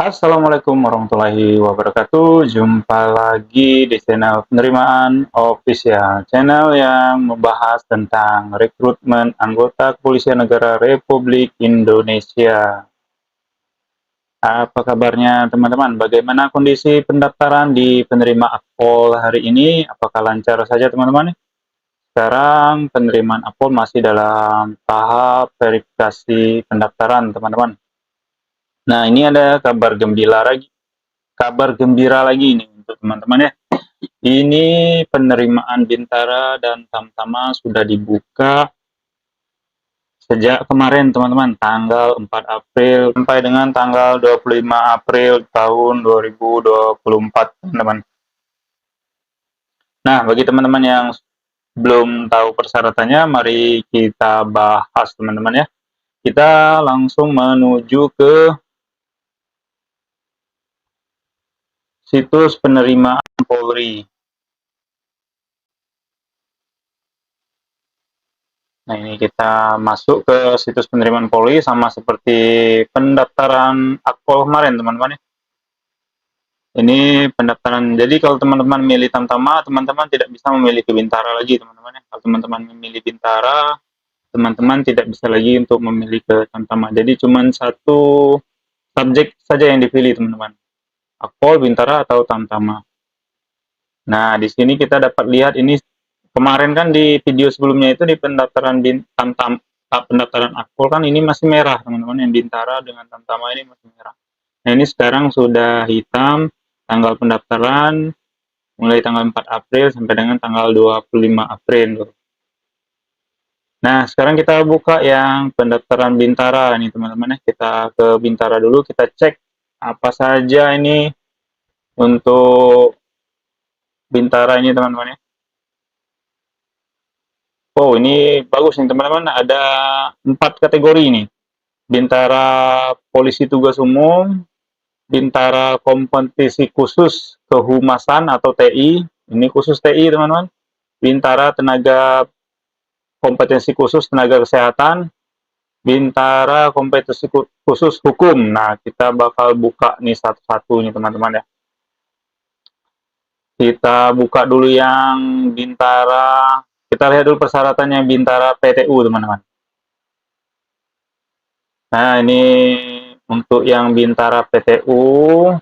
Assalamualaikum warahmatullahi wabarakatuh. Jumpa lagi di channel penerimaan official, channel yang membahas tentang rekrutmen anggota Kepolisian Negara Republik Indonesia. Apa kabarnya teman-teman? Bagaimana kondisi pendaftaran di penerima akpol hari ini? Apakah lancar saja teman-teman? Sekarang penerimaan akpol masih dalam tahap verifikasi pendaftaran teman-teman. Nah, ini ada kabar gembira lagi nih untuk teman-teman ya. Ini penerimaan Bintara dan Tamtama sudah dibuka sejak kemarin teman-teman, tanggal 4 April sampai dengan tanggal 25 April tahun 2024 teman-teman. Nah, bagi teman-teman yang belum tahu persyaratannya, mari kita bahas teman-teman ya. Kita langsung menuju ke situs penerimaan Polri. Nah, ini kita masuk ke situs penerimaan Polri sama seperti pendaftaran akpol kemarin, teman-teman ya. Ini pendaftaran. Jadi kalau teman-teman memilih Tamtama, teman-teman tidak bisa memilih ke Bintara lagi, teman-teman ya. Kalau teman-teman memilih Bintara, teman-teman tidak bisa lagi untuk memilih ke Tamtama. Jadi cuma satu subjek saja yang dipilih, teman-teman. Akpol, Bintara, atau Tamtama. Nah, di sini kita dapat lihat ini kemarin kan di video sebelumnya itu di pendaftaran pendaftaran akpol kan ini masih merah teman-teman, yang Bintara dengan Tamtama ini masih merah. Nah, ini sekarang sudah hitam tanggal pendaftaran mulai tanggal 4 April sampai dengan tanggal 25 April. Nah, sekarang kita buka yang pendaftaran Bintara nih teman-teman ya. Kita ke Bintara dulu, kita cek apa saja ini untuk Bintara ini teman-teman ya. Oh, ini bagus nih teman-teman, ada 4 kategori ini. Bintara Polisi Tugas Umum, Bintara Kompetisi Khusus Kehumasan atau TI, ini khusus TI teman-teman. Bintara Tenaga Kompetensi Khusus Tenaga Kesehatan, Bintara Kompetisi Khusus Hukum. Nah, kita bakal buka nih satu-satu nih teman-teman ya. Kita buka dulu yang Bintara, kita lihat dulu persyaratannya Bintara PTU teman-teman. Nah, ini untuk yang Bintara PTU,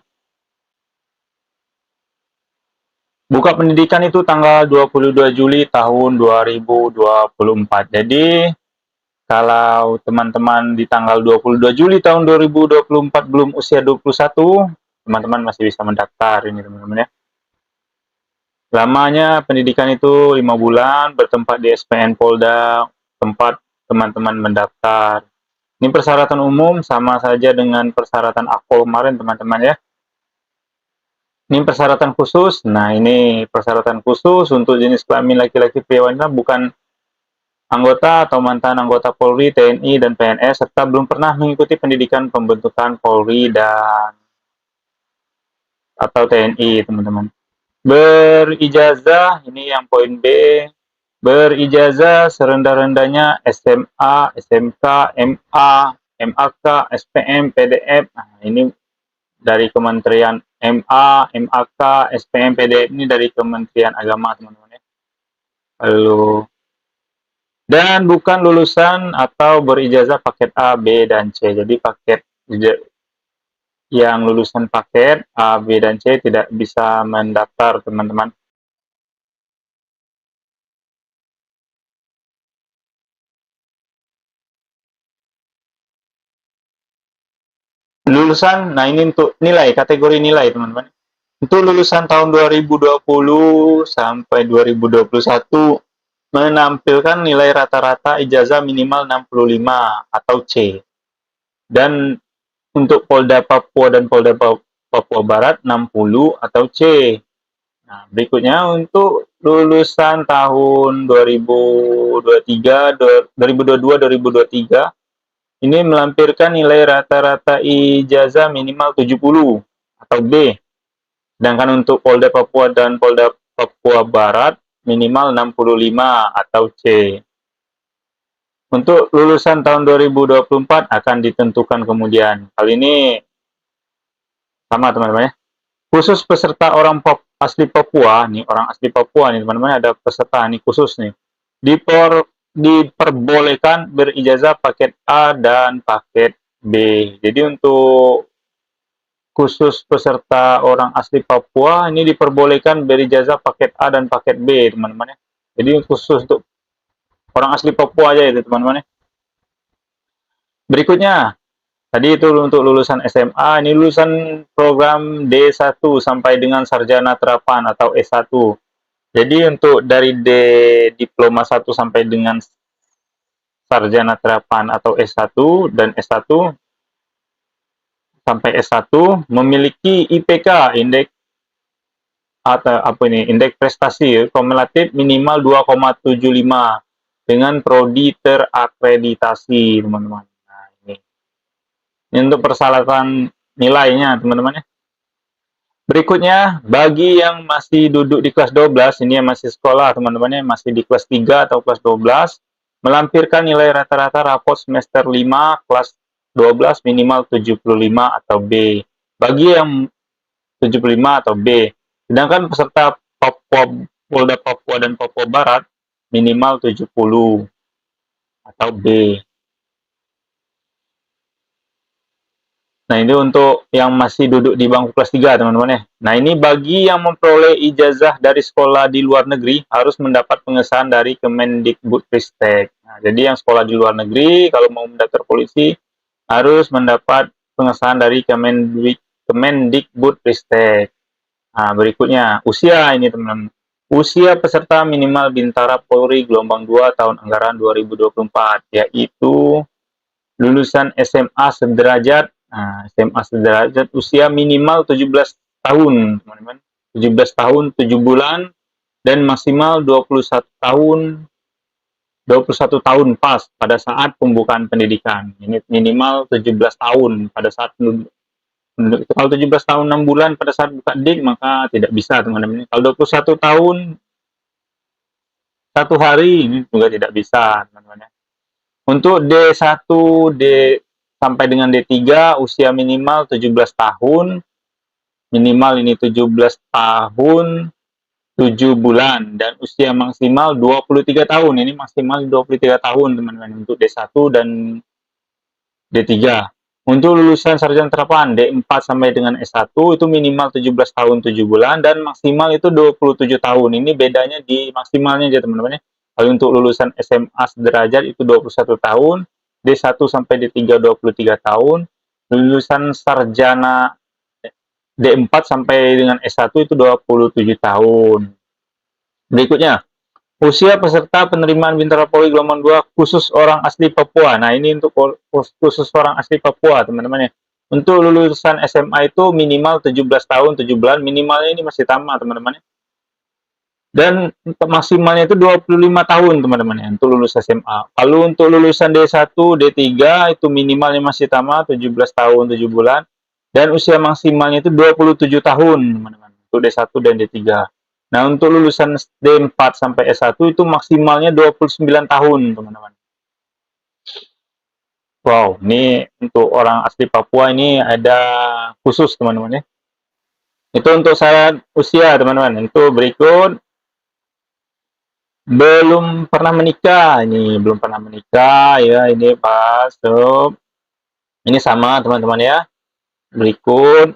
buka pendidikan itu tanggal 22 Juli tahun 2024. Jadi, kalau teman-teman di tanggal 22 Juli tahun 2024 belum usia 21, teman-teman masih bisa mendaftar ini teman-teman ya. Lamanya pendidikan itu 5 bulan, bertempat di SPN Polda, tempat teman-teman mendaftar. Ini persyaratan umum, sama saja dengan persyaratan akpol kemarin teman-teman ya. Ini persyaratan khusus. Nah, ini persyaratan khusus untuk jenis kelamin laki-laki pria wanita bukan anggota atau mantan anggota Polri, TNI, dan PNS, serta belum pernah mengikuti pendidikan pembentukan Polri dan atau TNI, teman-teman. Berijazah, ini yang poin B, berijazah serendah-rendahnya SMA, SMK, MA, MAK, SPM, PDF. Nah, ini dari Kementerian MA, MAK, SPM, PDF ini dari Kementerian Agama, teman-teman ya. Lalu dan bukan lulusan atau berijazah paket A, B, dan C. Jadi paket yang lulusan paket A, B, dan C tidak bisa mendaftar, teman-teman. Lulusan, nah ini untuk nilai, kategori nilai, teman-teman. Itu lulusan tahun 2020 sampai 2021 menampilkan nilai rata-rata ijazah minimal 65 atau C. Dan untuk Polda Papua dan Polda Papua Barat 60 atau C. Nah, berikutnya untuk lulusan tahun 2023, 2022-2023 ini melampirkan nilai rata-rata ijazah minimal 70 atau B. Sedangkan untuk Polda Papua dan Polda Papua Barat minimal 65 atau C. Untuk lulusan tahun 2024 akan ditentukan kemudian. Kali ini Sama teman-teman ya. Khusus peserta orang asli Papua, nih orang asli Papua nih teman-teman, ada peserta nih khusus nih. Diperbolehkan berijazah paket A dan paket B. Jadi untuk khusus peserta orang asli Papua ini diperbolehkan berijazah paket A dan paket B, teman-teman ya. Jadi khusus untuk orang asli Papua aja itu, teman-teman ya. Berikutnya, tadi itu untuk lulusan SMA, ini lulusan program D1 sampai dengan sarjana terapan atau S1. Jadi untuk dari diploma 1 sampai dengan sarjana terapan atau S1 dan S1 sampai S1 memiliki IPK indeks atau apa ini indeks prestasi kumulatif minimal 2,75 dengan prodi terakreditasi, teman-teman. Nah, ini untuk persyaratan nilainya, teman-teman ya. Berikutnya, bagi yang masih duduk di kelas 12, ini yang masih sekolah, teman-teman ya, masih di kelas 3 atau kelas 12, melampirkan nilai rata-rata raport semester 5 kelas 12 minimal 75 atau B. Bagi yang 75 atau B. Sedangkan peserta Polda Papua dan Papua Barat minimal 70 atau B. Nah, ini untuk yang masih duduk di bangku kelas 3, teman-teman ya. Nah, ini bagi yang memperoleh ijazah dari sekolah di luar negeri harus mendapat pengesahan dari Kemendikbudristek. Nah, jadi yang sekolah di luar negeri kalau mau mendaftar polisi harus mendapat pengesahan dari Kemendikbudristek. Nah, berikutnya usia ini, teman-teman. Usia peserta minimal Bintara Polri gelombang 2 tahun anggaran 2024 yaitu lulusan SMA sederajat. Nah, SMA sederajat usia minimal 17 tahun, teman-teman. 17 tahun 7 bulan dan maksimal 21 tahun 21 tahun pas pada saat pembukaan pendidikan. Ini minimal 17 tahun pada saat kalau 17 tahun 6 bulan pada saat buka dik maka tidak bisa, teman-teman. Kalau 21 tahun 1 hari ini juga tidak bisa, teman-teman. Untuk D1, D sampai dengan D3 usia minimal 17 tahun, minimal ini 17 tahun 7 bulan dan usia maksimal 23 tahun. Ini maksimal 23 tahun, teman-teman, untuk D1 dan D3. Untuk lulusan sarjana terapan D4 sampai dengan S1 itu minimal 17 tahun 7 bulan dan maksimal itu 27 tahun. Ini bedanya di maksimalnya aja, teman-teman ya. Kalau untuk lulusan SMA sederajat itu 21 tahun, D1 sampai D3 23 tahun, lulusan sarjana D4 sampai dengan S1 itu 27 tahun. Berikutnya, usia peserta penerimaan Bintara Polri gelombang 2 khusus orang asli Papua. Nah, ini untuk khusus orang asli Papua, teman-teman ya. Untuk lulusan SMA itu minimal 17 tahun 7 bulan, minimalnya ini masih tamat, teman-teman ya. Dan maksimalnya itu 25 tahun, teman-teman ya, untuk lulus SMA. Kalau untuk lulusan D1, D3 itu minimalnya masih tamat 17 tahun 7 bulan dan usia maksimalnya itu 27 tahun, teman-teman, untuk D1 dan D3. Nah, untuk lulusan D4 sampai S1 itu maksimalnya 29 tahun, teman-teman. Wow, ini untuk orang asli Papua ini ada khusus, teman-teman ya. Itu untuk syarat usia, teman-teman. Untuk berikut, belum pernah menikah. Ini belum pernah menikah, ya. Ini Pak Sob. Ini sama, teman-teman ya. Berikut,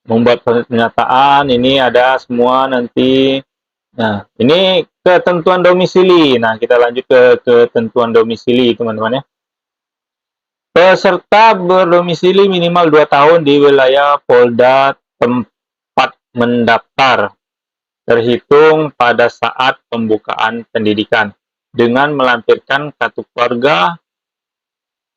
membuat pernyataan, ini ada semua nanti. Nah, ini ketentuan domisili. Nah, kita lanjut ke ketentuan domisili, teman-teman ya. Peserta berdomisili minimal 2 tahun di wilayah Polda tempat mendaftar, terhitung pada saat pembukaan pendidikan, dengan melampirkan kartu keluarga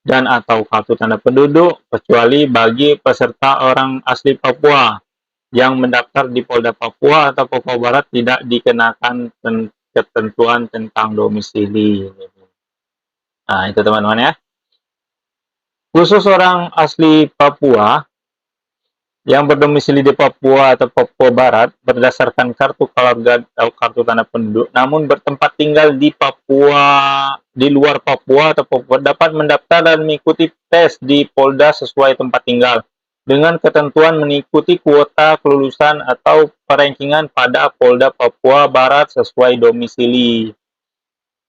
dan atau kartu tanda penduduk, kecuali bagi peserta orang asli Papua yang mendaftar di Polda Papua atau Papua Barat tidak dikenakan ketentuan tentang domisili. Nah, itu teman-teman ya. Khusus orang asli Papua yang berdomisili di Papua atau Papua Barat berdasarkan kartu keluarga atau kartu tanda penduduk, namun bertempat tinggal di Papua, di luar Papua atau Papua, dapat mendaftar dan mengikuti tes di Polda sesuai tempat tinggal dengan ketentuan mengikuti kuota kelulusan atau perankingan pada Polda Papua Barat sesuai domisili.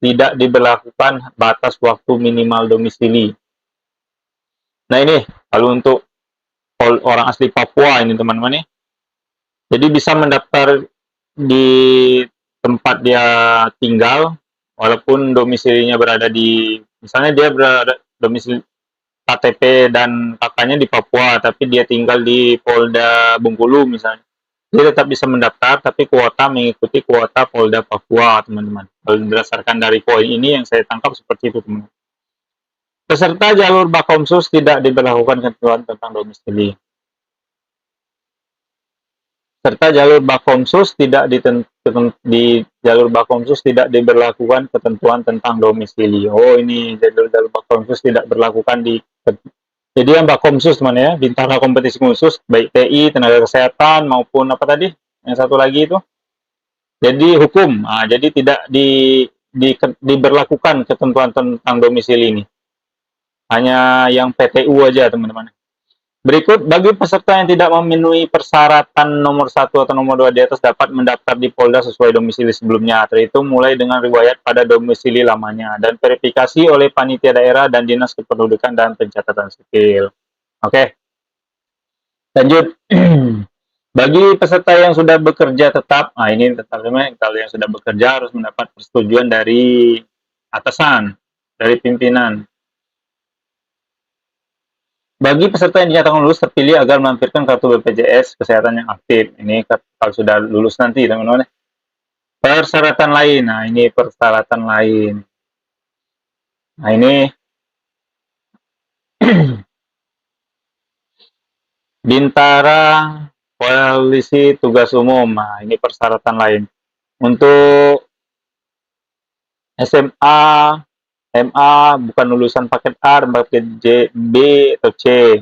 Tidak diberlakukan batas waktu minimal domisili. Nah ini kalau untuk orang asli Papua ini teman-teman ya. Jadi bisa mendaftar di tempat dia tinggal, walaupun domisilinya berada di, misalnya dia berada domisili KTP dan kakaknya di Papua, tapi dia tinggal di Polda Bengkulu misalnya. Dia tetap bisa mendaftar, tapi kuota mengikuti kuota Polda Papua, teman-teman. Berdasarkan dari poin ini yang saya tangkap seperti itu, teman-teman. Peserta jalur Bakomsus tidak diberlakukan ketentuan tentang domisili. Serta jalur Bakomsus di jalur Bakomsus tidak diberlakukan ketentuan tentang domisili. Oh, ini jalur Bakomsus tidak berlakukan di. Jadi yang Bakomsus teman ya, Bintara Kompetisi Khusus, baik TI, tenaga kesehatan maupun apa tadi? Yang satu lagi itu. Jadi hukum. Nah, jadi tidak diberlakukan ketentuan tentang domisili ini. Hanya yang PTU aja, teman-teman. Berikut, bagi peserta yang tidak memenuhi persyaratan nomor 1 atau nomor 2 di atas dapat mendaftar di Polda sesuai domisili sebelumnya, terhitung mulai dengan riwayat pada domisili lamanya, dan verifikasi oleh panitia daerah dan Dinas Kependudukan dan Pencatatan Sipil. Oke, lanjut. Bagi peserta yang sudah bekerja tetap, nah ini tetap kalau yang sudah bekerja harus mendapat persetujuan dari atasan, dari pimpinan. Bagi peserta yang dinyatakan lulus terpilih agar melampirkan kartu BPJS Kesehatan yang aktif. Ini kalau sudah lulus nanti, teman-teman. Persyaratan lain. Nah, ini persyaratan lain. Nah, ini Bintara Polisi Tugas Umum. Nah, ini persyaratan lain. Untuk SMA, MA bukan lulusan paket A, paket J, B atau C.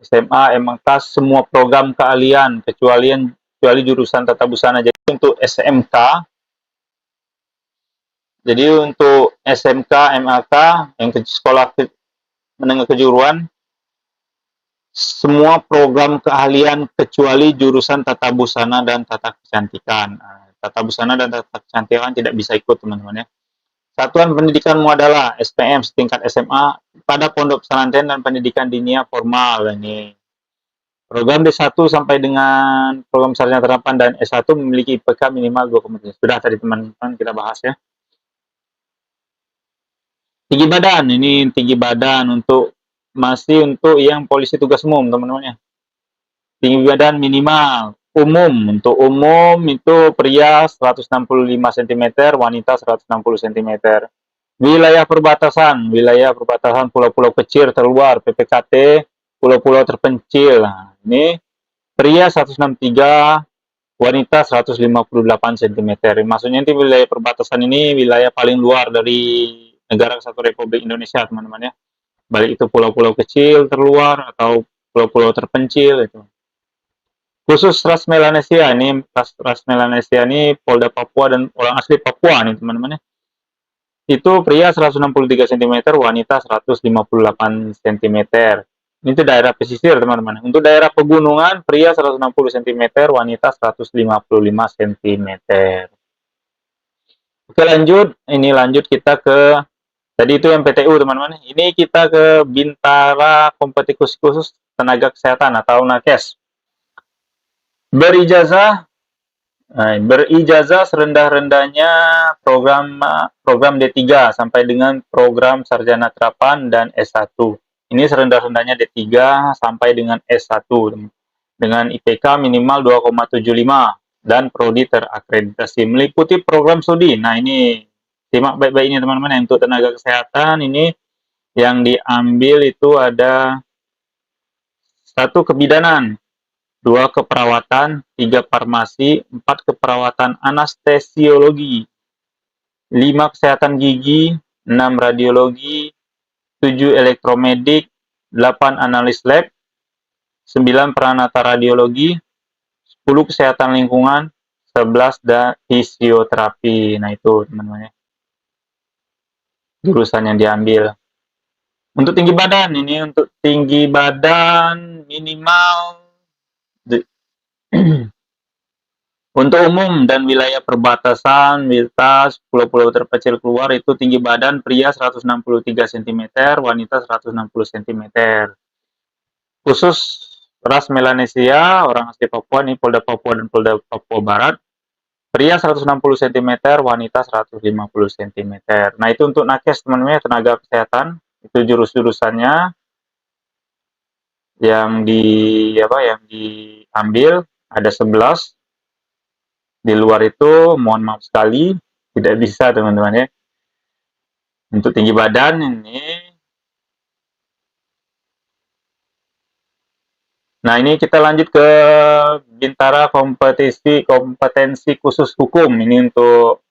SMA, MK, semua program keahlian kecuali jurusan tata busana. Jadi untuk SMK, MAK yang ke sekolah menengah kejuruan, semua program keahlian kecuali jurusan tata busana dan tata kecantikan. Tata busana dan tata kecantikan tidak bisa ikut, teman-teman ya. Satuan Pendidikan Muadalah SPM setingkat SMA pada pondok pesantren dan pendidikan dinia formal. Ini program D1 sampai dengan program sarjana terapan dan S1 memiliki IPK minimal 2,3. Sudah tadi teman-teman kita bahas ya. Tinggi badan, ini tinggi badan masih untuk yang polisi tugas umum, teman-teman ya. Tinggi badan minimal umum, untuk umum itu pria 165 cm, wanita 160 cm. Wilayah perbatasan pulau-pulau kecil terluar, PPKT, pulau-pulau terpencil. Nah, ini pria 163, wanita 158 cm. Maksudnya ini wilayah perbatasan ini wilayah paling luar dari negara Kesatuan Republik Indonesia, teman-teman ya. Baik itu pulau-pulau kecil terluar atau pulau-pulau terpencil itu. Khusus ras Melanesia, ini ras Melanesia ini Polda Papua dan orang asli Papua nih, teman-teman ya. Itu pria 163 cm, wanita 158 cm. Ini tuh daerah pesisir, teman-teman. Untuk daerah pegunungan, pria 160 cm, wanita 155 cm. Oke, lanjut. Ini lanjut kita ke, tadi itu yang PTU, teman-teman. Ini kita ke Bintara Kompetisi Khusus Tenaga Kesehatan atau Nakes. Berijazah serendah-rendahnya program D3 sampai dengan program sarjana terapan dan S1. Ini serendah-rendahnya D3 sampai dengan S1 dengan IPK minimal 2,75 dan prodi terakreditasi meliputi program studi. Nah, ini simak baik-baik ini teman-teman, untuk tenaga kesehatan ini yang diambil itu ada 1 kebidanan, 2 keperawatan, 3 farmasi, 4 keperawatan anestesiologi, 5 kesehatan gigi, 6 radiologi, 7 elektromedik, 8 analis lab, 9 Pranata Radiologi, 10 Kesehatan Lingkungan, 11 Fisioterapi. Nah itu teman-teman ya, jurusan yang diambil. Untuk tinggi badan, ini untuk tinggi badan minimal untuk umum dan wilayah perbatasan, lintas, pulau-pulau terpencil keluar itu tinggi badan pria 163 cm, wanita 160 cm. Khusus ras Melanesia, orang asli Papua, ini Polda Papua dan Polda Papua Barat, pria 160 cm, wanita 150 cm. Nah itu untuk nakes teman-teman, tenaga kesehatan, itu jurus-jurusannya yang diambil ada 11. Di luar itu mohon maaf sekali tidak bisa teman-teman ya. Untuk tinggi badan ini, nah ini kita lanjut ke Bintara kompetensi khusus hukum. Ini untuk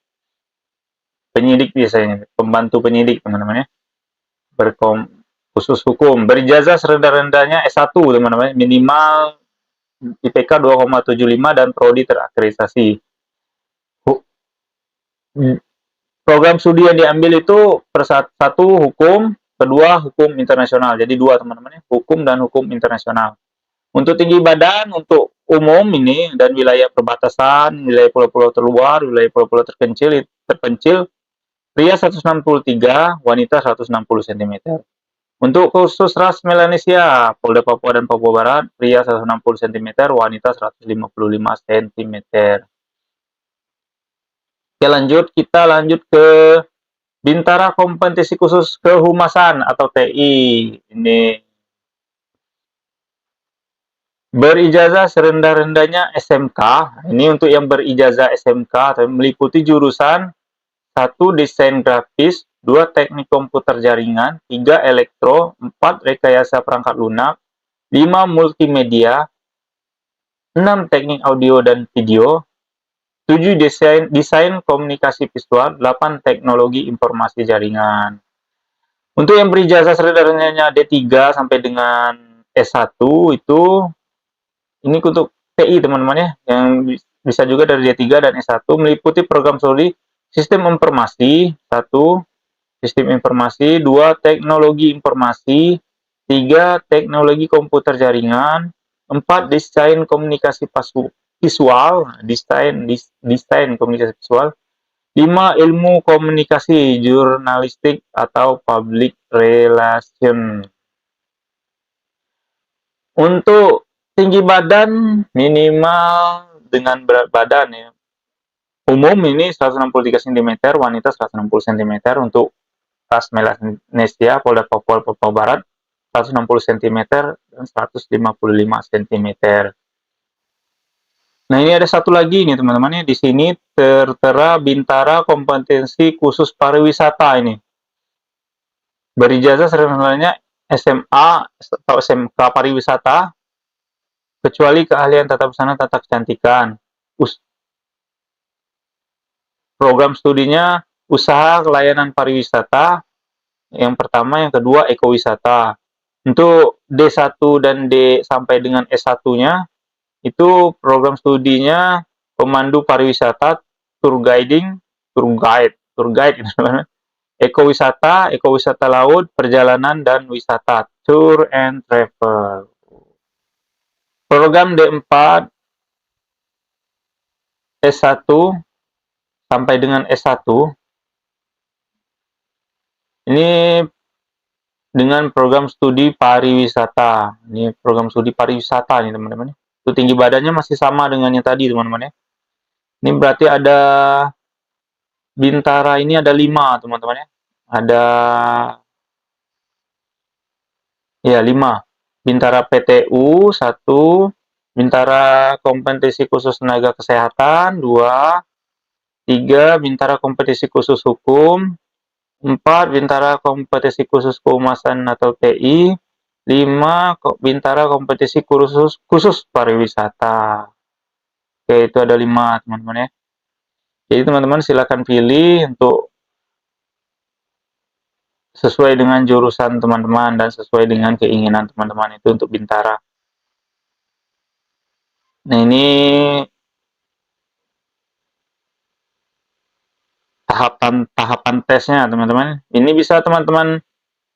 penyidik biasanya, pembantu penyidik teman-teman ya, khusus hukum, berijazah serendah-rendahnya S1 teman-teman, minimal IPK 2,75 dan prodi terakreditasi. Program studi yang diambil itu satu hukum, kedua hukum internasional. Jadi dua teman-teman, hukum dan hukum internasional. Untuk tinggi badan, untuk umum ini dan wilayah perbatasan, wilayah pulau-pulau terluar, wilayah pulau-pulau terpencil, pria 163, wanita 160 cm. Untuk khusus ras Melanesia, Polda Papua dan Papua Barat, pria 160 cm, wanita 155 cm. Oke, kita lanjut ke Bintara Kompetensi Khusus Kehumasan atau TI. Ini berijazah serendah-rendahnya SMK. Ini untuk yang berijazah SMK meliputi jurusan 1 Desain Grafis, 2 Teknik Komputer Jaringan, 3 Elektro, 4 Rekayasa Perangkat Lunak, 5 Multimedia, 6 Teknik Audio dan Video, 7 desain komunikasi visual, 8 teknologi informasi jaringan. Untuk yang berijazah serendah-rendahnya D3 sampai dengan S1 itu, ini untuk TI teman-teman ya, yang bisa juga dari D3 dan S1, meliputi program studi Sistem Informasi, 1 Sistem Informasi, 2 Teknologi Informasi, 3 Teknologi Komputer Jaringan, 4 Desain Komunikasi Visual, desain komunikasi visual, 5 ilmu komunikasi jurnalistik atau public relation. Untuk tinggi badan minimal dengan berat badan ya, umum ini 163 cm, wanita 160 cm. Untuk ras Melanesia, Polda Papua Barat 160 cm dan 155 cm. Nah, ini ada satu lagi nih teman-teman ya. Di sini tertera Bintara Kompetensi Khusus Pariwisata ini. Berijazah sebenarnya SMA atau SMK Pariwisata, kecuali keahlian tata busana tata kecantikan. Program studinya Usaha Layanan Pariwisata, yang pertama, yang kedua Ekowisata. Untuk D1 dan D sampai dengan S1-nya, itu program studinya pemandu pariwisata, tour guide, ekowisata, ekowisata laut, perjalanan dan wisata, tour and travel. Program D4 S1 sampai dengan S1 ini dengan program studi pariwisata. Ini program studi pariwisata nih teman-teman. Itu tinggi badannya masih sama dengan yang tadi teman-teman ya. Ini berarti ada Bintara ini ada 5 teman-teman ya. Ada ya 5. Bintara PTU 1, Bintara Kompetensi Khusus Tenaga Kesehatan 2, 3 Bintara Kompetensi Khusus Hukum, 4 Bintara Kompetensi Khusus Kehumasan atau TI, 5 Bintara Kompetensi Khusus Pariwisata. Oke, itu ada 5 teman-teman ya. Jadi teman-teman silakan pilih untuk sesuai dengan jurusan teman-teman dan sesuai dengan keinginan teman-teman itu untuk Bintara. Nah, ini tahapan tesnya, teman-teman. Ini bisa teman-teman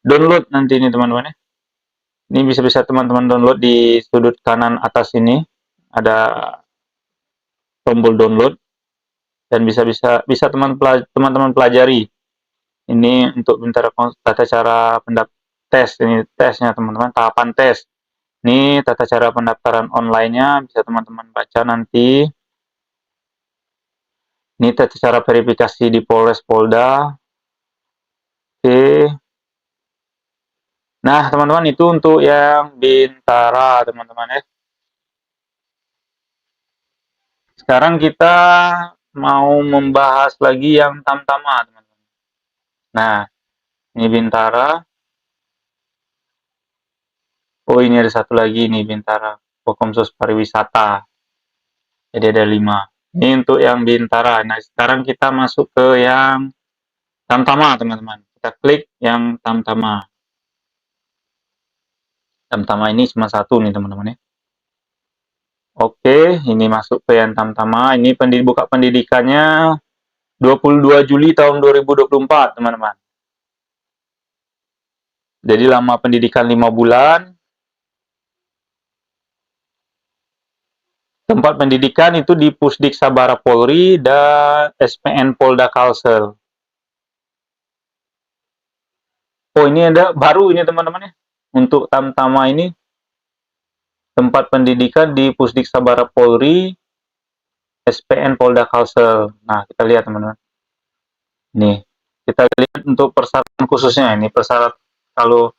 download nanti ini, teman-teman ya. Ini bisa teman-teman download di sudut kanan atas ini. Ada tombol download dan bisa teman-teman pelajari. Ini untuk tata cara tes, ini tesnya teman-teman, tahapan tes. Ini tata cara pendaftaran online-nya bisa teman-teman baca nanti. Ini tata cara verifikasi di Polres Polda. Oke. Nah, teman-teman, itu untuk yang Bintara, teman-teman ya. Sekarang kita mau membahas lagi yang Tamtama, teman-teman. Nah, ini Bintara. Oh, ini ada satu lagi nih Bintara, Pokemsos Pariwisata. Jadi ada 5. Ini untuk yang Bintara. Nah, sekarang kita masuk ke yang Tamtama, teman-teman. Kita klik yang Tamtama. Tamtama ini cuma satu nih, teman-teman ya. Oke, ini masuk ke yang Tamtama. Ini buka pendidikannya 22 Juli tahun 2024, teman-teman. Jadi lama pendidikan 5 bulan. Tempat pendidikan itu di Pusdik Sabara Polri dan SPN Polda Kalsel. Oh, ini ada baru ini, teman-teman ya. Untuk Tamtama ini tempat pendidikan di Pusdik Sabara Polri, SPN Polda Kalsel. Nah, kita lihat, teman-teman. Nih, kita lihat untuk persyaratan khususnya. Ini kalau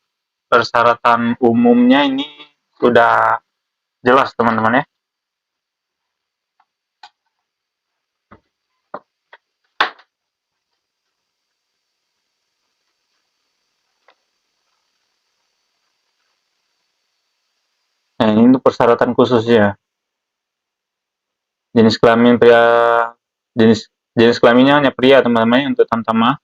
persyaratan umumnya ini sudah jelas, teman-teman ya. Nah, ini untuk persyaratan khususnya. Jenis kelamin pria, jenis kelaminnya hanya pria, teman-teman, untuk Tamtama.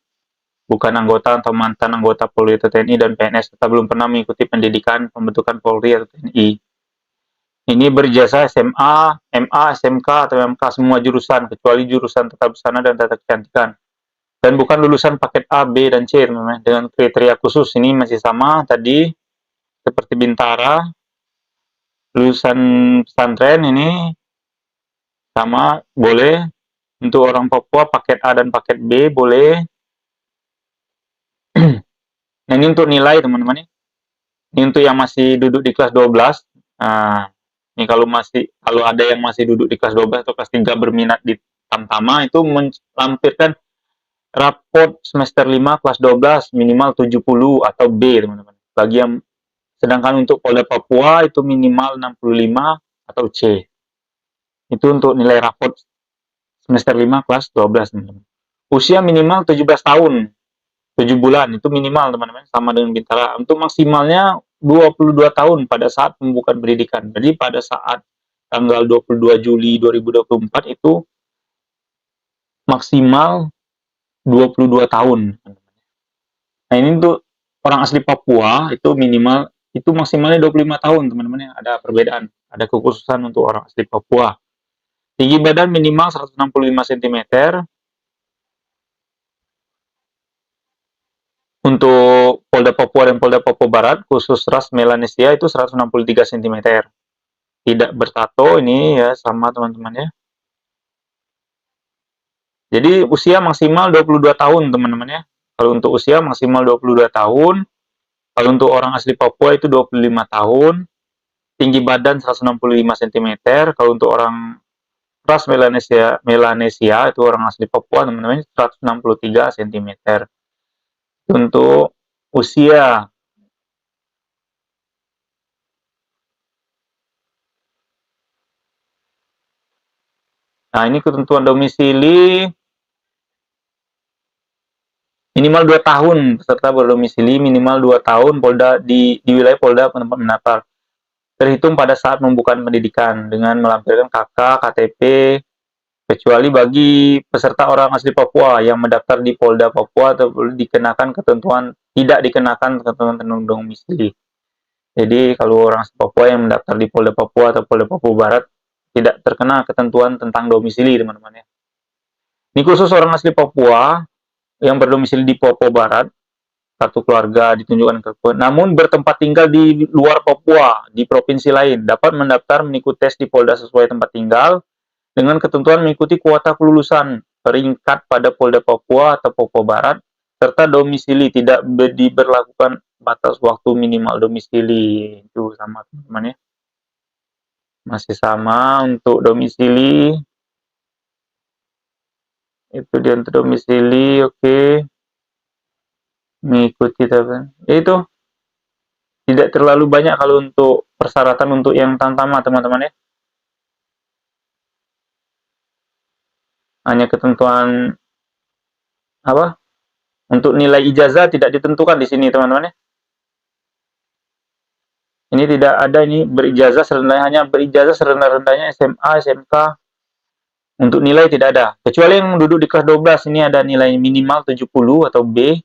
Bukan anggota atau mantan anggota Polri atau TNI dan PNS serta belum pernah mengikuti pendidikan pembentukan Polri atau TNI. Ini berjasa SMA, MA, SMK atau MK semua jurusan kecuali jurusan tata busana dan tata kecantikan. Dan bukan lulusan paket A, B, dan C, teman-teman. Dengan kriteria khusus ini masih sama tadi seperti Bintara. Lulusan pesantren ini sama boleh. Untuk orang Papua paket A dan paket B boleh. Nah, ini untuk nilai, teman-teman. Ini untuk yang masih duduk di kelas 12. Nah, ini kalau ada yang masih duduk di kelas 12 atau kelas 3 berminat di Tamtama itu melampirkan raport semester 5 kelas 12 minimal 70 atau B, teman-teman. Bagi yang sedangkan untuk Polda Papua itu minimal 65 atau C. Itu untuk nilai raport semester 5 kelas 12, teman-teman. Usia minimal 17 tahun. 7 bulan itu minimal, teman-teman, sama dengan Bintara. Untuk maksimalnya 22 tahun pada saat pembukaan pendidikan. Jadi pada saat tanggal 22 Juli 2024 itu maksimal 22 tahun. Nah, ini untuk orang asli Papua itu minimal itu maksimalnya 25 tahun, teman-teman ya. Ada perbedaan, ada kekhususan untuk orang asli Papua. Tinggi badan minimal 165 cm. Untuk Polda Papua dan Polda Papua Barat, khusus ras Melanesia itu 163 cm. Tidak bertato ini ya, sama teman-teman ya. Jadi usia maksimal 22 tahun, teman-teman ya. Kalau untuk usia maksimal 22 tahun. Kalau untuk orang asli Papua itu 25 tahun. Tinggi badan 165 cm. Kalau untuk orang ras Melanesia itu orang asli Papua, teman-teman, 163 cm. Untuk usia. Nah, ini ketentuan domisili minimal 2 tahun peserta berdomisili minimal 2 tahun di wilayah Polda tempat mendaftar. Terhitung pada saat pembukaan pendidikan dengan melampirkan KK, KTP, kecuali bagi peserta orang asli Papua yang mendaftar di Polda Papua atau tidak dikenakan ketentuan domisili. Jadi kalau orang asli Papua yang mendaftar di Polda Papua atau Polda Papua Barat tidak terkena ketentuan tentang domisili, teman-teman ya. Ini khusus orang asli Papua yang berdomisili di Papua Barat, kartu keluarga ditunjukkan ke namun bertempat tinggal di luar Papua, di provinsi lain, dapat mendaftar mengikuti tes di Polda sesuai tempat tinggal dengan ketentuan mengikuti kuota kelulusan peringkat pada Polda Papua atau Papua Barat, serta domisili tidak diberlakukan batas waktu minimal domisili. Itu sama teman-teman ya. Masih sama untuk domisili. Itu dia untuk domisili, oke. Mengikuti teman. Itu tidak terlalu banyak kalau untuk persyaratan untuk yang tamtama, teman-teman ya. Hanya ketentuan apa? Untuk nilai ijazah tidak ditentukan di sini, teman-teman ya. Ini tidak ada ini berijazah serendah, hanya berijazah serendah-rendahnya SMA, SMK. Untuk nilai tidak ada. Kecuali yang duduk di kelas 12 ini ada nilai minimal 70 atau B.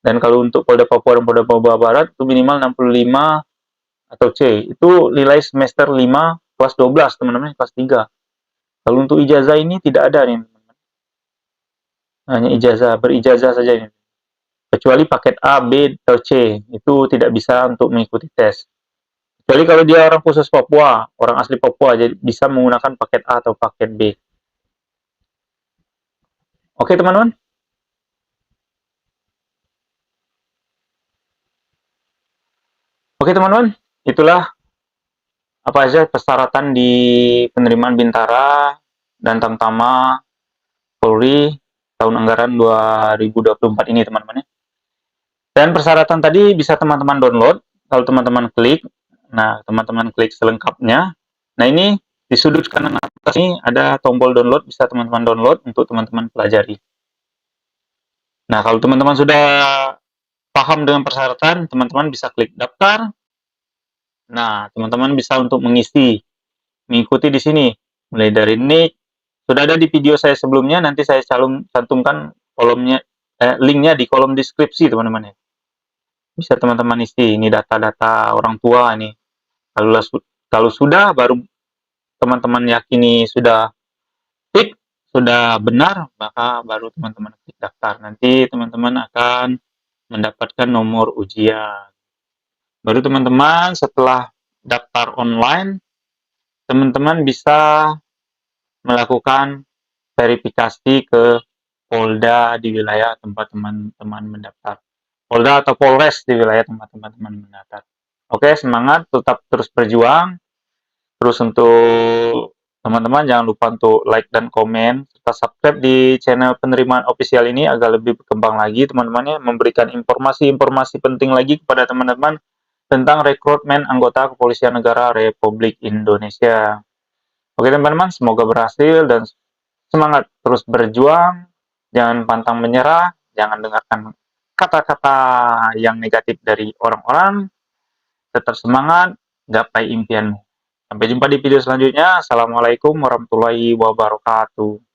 Dan kalau untuk Polda Papua dan Polda Papua Barat itu minimal 65 atau C. Itu nilai semester 5 kelas 12, teman-teman, kelas 3. Kalau untuk ijazah ini tidak ada nih, teman-teman. Hanya ijazah, berijazah saja ini. Kecuali paket A, B, atau C. Itu tidak bisa untuk mengikuti tes. Kecuali kalau dia orang khusus Papua, orang asli Papua, jadi bisa menggunakan paket A atau paket B. Oke, teman-teman? Oke, teman-teman. Itulah apa saja persyaratan di penerimaan Bintara dan Tamtama Polri tahun anggaran 2024 ini, teman-teman. Dan persyaratan tadi bisa teman-teman download. Kalau teman-teman klik, nah teman-teman klik selengkapnya. Nah ini di sudut kanan atas ini ada tombol download, bisa teman-teman download untuk teman-teman pelajari. Nah kalau teman-teman sudah paham dengan persyaratan, teman-teman bisa klik daftar. Nah teman-teman bisa untuk mengikuti di sini. Mulai dari nick, sudah ada di video saya sebelumnya, nanti saya cantumkan kolomnya, linknya di kolom deskripsi, teman-teman ya. Bisa teman-teman isi, ini data-data orang tua ini. Kalau sudah, baru teman-teman yakini sudah fit, sudah benar, maka baru teman-teman klik daftar. Nanti teman-teman akan mendapatkan nomor ujian. Baru teman-teman setelah daftar online, teman-teman bisa melakukan verifikasi ke Polda di wilayah tempat teman-teman mendaftar. Polda atau Polres di wilayah tempat teman-teman mendaftar. Oke, semangat, tetap terus berjuang. Terus untuk teman-teman jangan lupa untuk like dan komen, serta subscribe di channel penerimaan official ini agar lebih berkembang lagi teman-teman ya, memberikan informasi-informasi penting lagi kepada teman-teman tentang rekrutmen anggota Kepolisian Negara Republik Indonesia. Oke teman-teman, semoga berhasil dan semangat terus berjuang, jangan pantang menyerah, jangan dengarkan kata-kata yang negatif dari orang-orang, tetap semangat, gapai impianmu. Sampai jumpa di video selanjutnya. Assalamualaikum warahmatullahi wabarakatuh.